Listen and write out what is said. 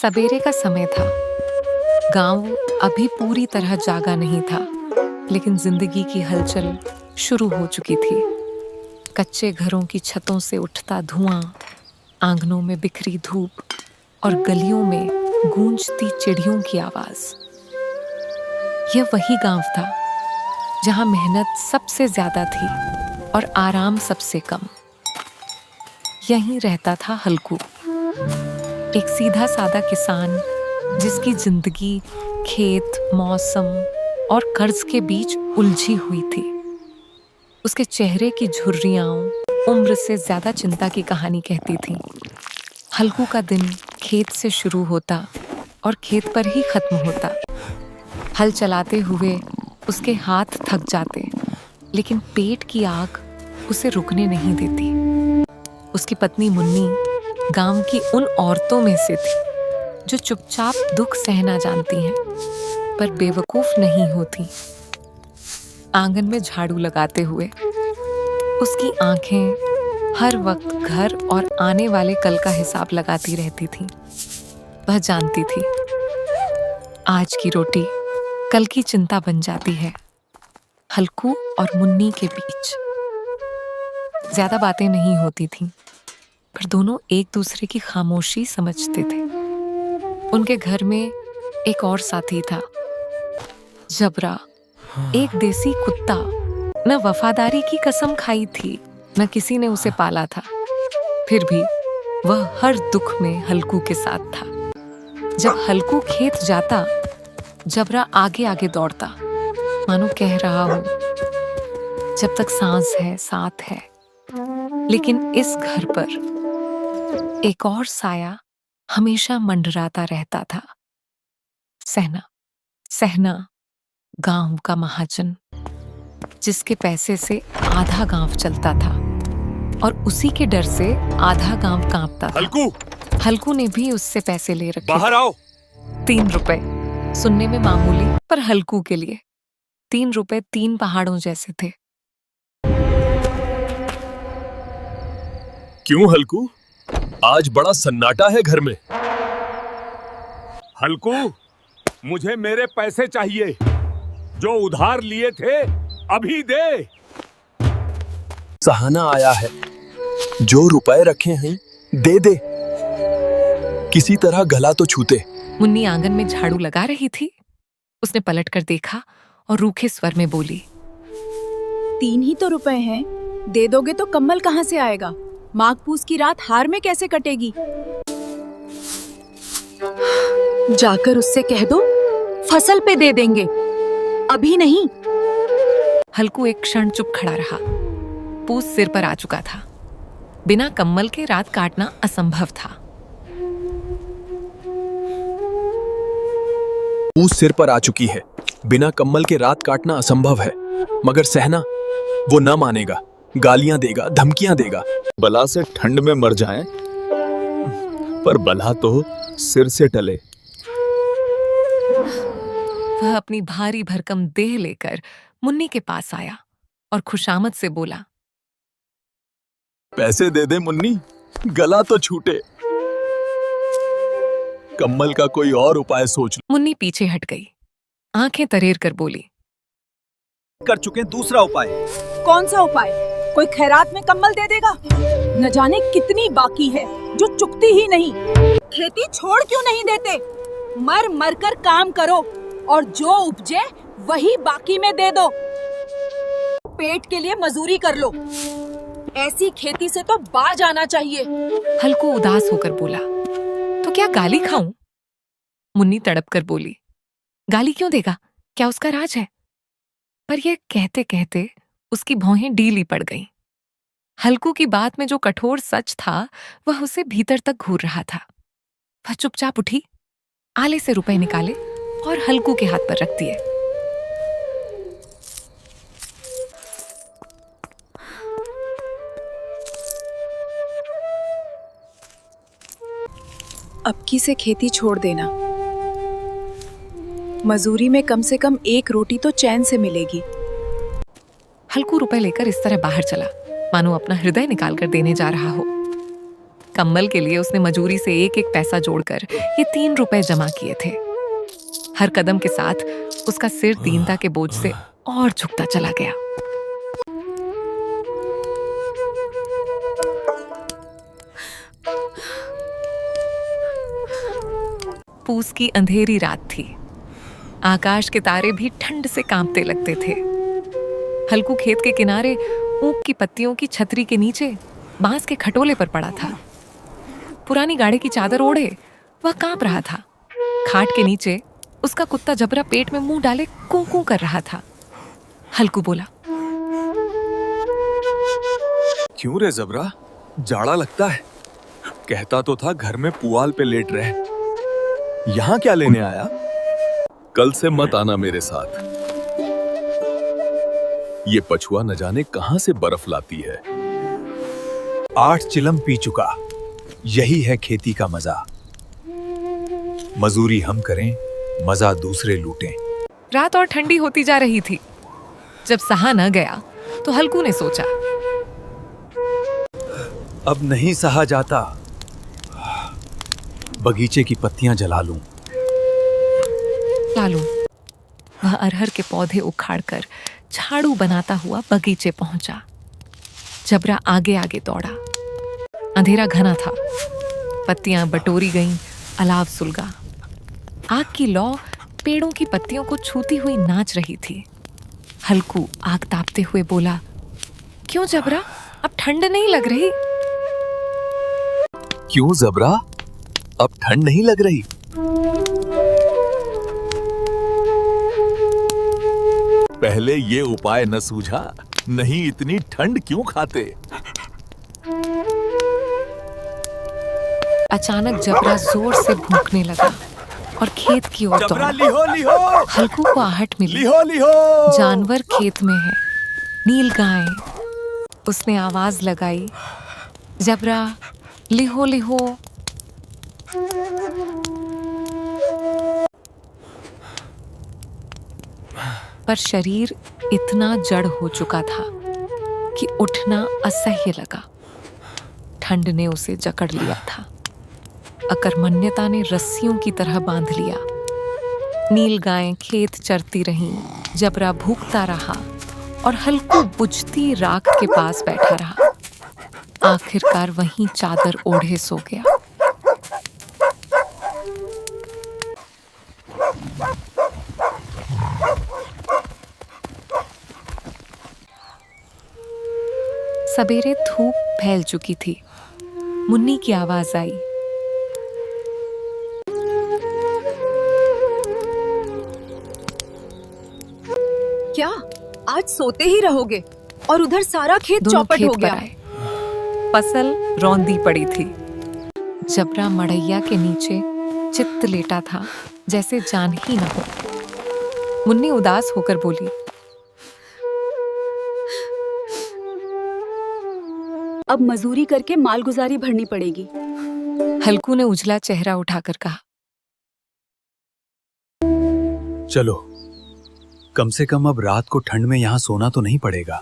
सवेरे का समय था। गांव अभी पूरी तरह जागा नहीं था, लेकिन जिंदगी की हलचल शुरू हो चुकी थी। कच्चे घरों की छतों से उठता धुआं, आंगनों में बिखरी धूप और गलियों में गूंजती चिड़ियों की आवाज। यह वही गांव था जहां मेहनत सबसे ज्यादा थी और आराम सबसे कम। यहीं रहता था हल्कू, एक सीधा सादा किसान जिसकी जिंदगी खेत, मौसम और कर्ज के बीच उलझी हुई थी। उसके चेहरे की झुर्रियां उम्र से ज्यादा चिंता की कहानी कहती थीं। हल्कू का दिन खेत से शुरू होता और खेत पर ही खत्म होता। हल चलाते हुए उसके हाथ थक जाते, लेकिन पेट की आग उसे रुकने नहीं देती। उसकी पत्नी मुन्नी गांव की उन औरतों में से थी जो चुपचाप दुख सहना जानती हैं, पर बेवकूफ नहीं होती। आंगन में झाड़ू लगाते हुए उसकी आंखें हर वक्त घर और आने वाले कल का हिसाब लगाती रहती थीं। वह जानती थी आज की रोटी कल की चिंता बन जाती है। हल्कू और मुन्नी के बीच ज्यादा बातें नहीं होती थीं, पर दोनों एक दूसरे की खामोशी समझते थे। उनके घर में एक और साथी था, जबरा, एक देसी कुत्ता। न वफादारी की कसम खाई थी, न किसी ने उसे पाला था, फिर भी वह हर दुख में हल्कू के साथ था। जब हल्कू खेत जाता, जबरा आगे आगे दौड़ता, मानो कह रहा हो जब तक सांस है साथ है। लेकिन इस घर पर एक और साया हमेशा मंडराता रहता था। सहना। सहना गांव का महाजन, जिसके पैसे से आधा गांव चलता था और उसी के डर से आधा गांव कांपता था। हल्कू ने भी उससे पैसे ले रखे। बाहर आओ। 3 रुपए, सुनने में मामूली, पर हल्कू के लिए 3 रुपए 3 पहाड़ों जैसे थे। क्यों हल्कू, आज बड़ा सन्नाटा है घर में। हल्कू, मुझे मेरे पैसे चाहिए जो उधार लिए थे, अभी दे। सहाना आया है, जो रुपए रखे हैं दे दे, किसी तरह गला तो छूते। मुन्नी आंगन में झाड़ू लगा रही थी। उसने पलटकर देखा और रूखे स्वर में बोली, 3 ही तो रुपए हैं, दे दोगे तो कम्बल कहाँ से आएगा? माघ पूस की रात हार में कैसे कटेगी? जाकर उससे कह दो फसल पे दे देंगे, अभी नहीं। हल्कू एक क्षण चुप खड़ा रहा। पूस सिर पर आ चुका था। बिना कम्बल के रात काटना असंभव था। पूस सिर पर आ चुकी है, बिना कम्बल के रात काटना असंभव है, मगर सहना वो न मानेगा, गालियां देगा, धमकियां देगा। बला से ठंड में मर जाएं, पर बला तो सिर से टले। वह अपनी भारी भरकम देह लेकर मुन्नी के पास आया और खुशामद से बोला, पैसे दे दे मुन्नी, गला तो छूटे। कम्बल का कोई और उपाय सोच लो। मुन्नी पीछे हट गई, आंखें तरेर कर बोली, कर चुके दूसरा उपाय। कौन सा उपाय? कोई खैरात में कम्बल दे देगा? न जाने कितनी बाकी है जो चुकती ही नहीं। खेती छोड़ क्यों नहीं देते? मर मर कर काम करो और जो उपजे वही बाकी में दे दो। पेट के लिए मजूरी कर लो, ऐसी खेती से तो बाज आना चाहिए। हल्कू उदास होकर बोला, तो क्या गाली खाऊं? मुन्नी तड़प कर बोली, गाली क्यों देगा? क्या उसका राज है? पर यह कहते कहते उसकी भौहें ढीली पड़ गईं। हल्कू की बात में जो कठोर सच था, वह उसे भीतर तक घूर रहा था। वह चुपचाप उठी, आले से रुपए निकाले और हल्कू के हाथ पर रख दिए। अब की से खेती छोड़ देना, मजूरी में कम से कम 1 रोटी तो चैन से मिलेगी। हल्कू रुपए लेकर इस तरह बाहर चला, मानो अपना हृदय निकाल कर देने जा रहा हो। कम्बल के लिए उसने मजूरी से एक एक पैसा जोड़कर ये 3 रुपए जमा किए थे। हर कदम के साथ उसका सिर दीनता के बोझ से और झुकता चला गया। पूस की अंधेरी रात थी। आकाश के तारे भी ठंड से कांपते लगते थे। हल्कू खेत के किनारे ऊख की पत्तियों की छतरी के नीचे बांस के खटोले पर पड़ा था। पुरानी गाड़ी की चादर ओढ़े वह कांप रहा था। खाट के नीचे उसका कुत्ता जबरा पेट में मुंह डाले कूं कूं कर रहा था। हल्कू बोला, क्यों रे जबरा, जाड़ा लगता है? कहता तो था घर में पुआल पे लेट रहे। यहाँ क्या लेने आया? कल से मत आना मेरे साथ। ये पछुआ न जाने कहां से बर्फ लाती है। 8 चिलम पी चुका। यही है खेती का मजा। मजूरी हम करें, मजा दूसरे लूटें। रात और ठंडी होती जा रही थी। जब सहा न गया तो हल्कू ने सोचा, अब नहीं सहा जाता। बगीचे की पत्तियां जला लूं। लालू वह अरहर के पौधे उखाड़कर झाड़ू बनाता हुआ बगीचे पहुंचा। जबरा आगे आगे दौड़ा। अंधेरा घना था। पत्तियां बटोरी गईं, अलाव सुलगा। आग की लौ पेड़ों की पत्तियों को छूती हुई नाच रही थी। हल्कू आग तापते हुए बोला, क्यों जबरा, अब ठंड नहीं लग रही? क्यों जबरा, अब ठंड नहीं लग रही? पहले ये उपाय न सूझा, नहीं इतनी ठंड क्यों खाते? अचानक जबरा जोर से भूखने लगा और खेत की ओर दौड़ा। लिहो हल्कू को आहट मिली। लिहो जानवर खेत में है, नील गाय। उसने आवाज लगाई, जबरा लिहो लिहो। पर शरीर इतना जड़ हो चुका था कि उठना असह्य लगा। ठंड ने उसे जकड़ लिया था। अकर्मण्यता ने रस्सियों की तरह बांध लिया। नील गायें खेत चरती रहीं, जबरा भूखता रहा और हल्कू बुझती राख के पास बैठा रहा। आखिरकार वहीं चादर ओढ़े सो गया। सवेरे धूप फैल चुकी थी। मुन्नी की आवाज आई, क्या आज सोते ही रहोगे? और उधर सारा खेत दोनों चौपट खेत हो पर गया। आए। फसल रौंदी पड़ी थी। जबरा मड़ैया के नीचे चित्त लेटा था, जैसे जान ही न हो। मुन्नी उदास होकर बोली, अब मजूरी करके मालगुजारी भरनी पड़ेगी। हल्कू ने उजला चेहरा उठाकर कहा, चलो, कम से कम अब रात को ठंड में यहां सोना तो नहीं पड़ेगा।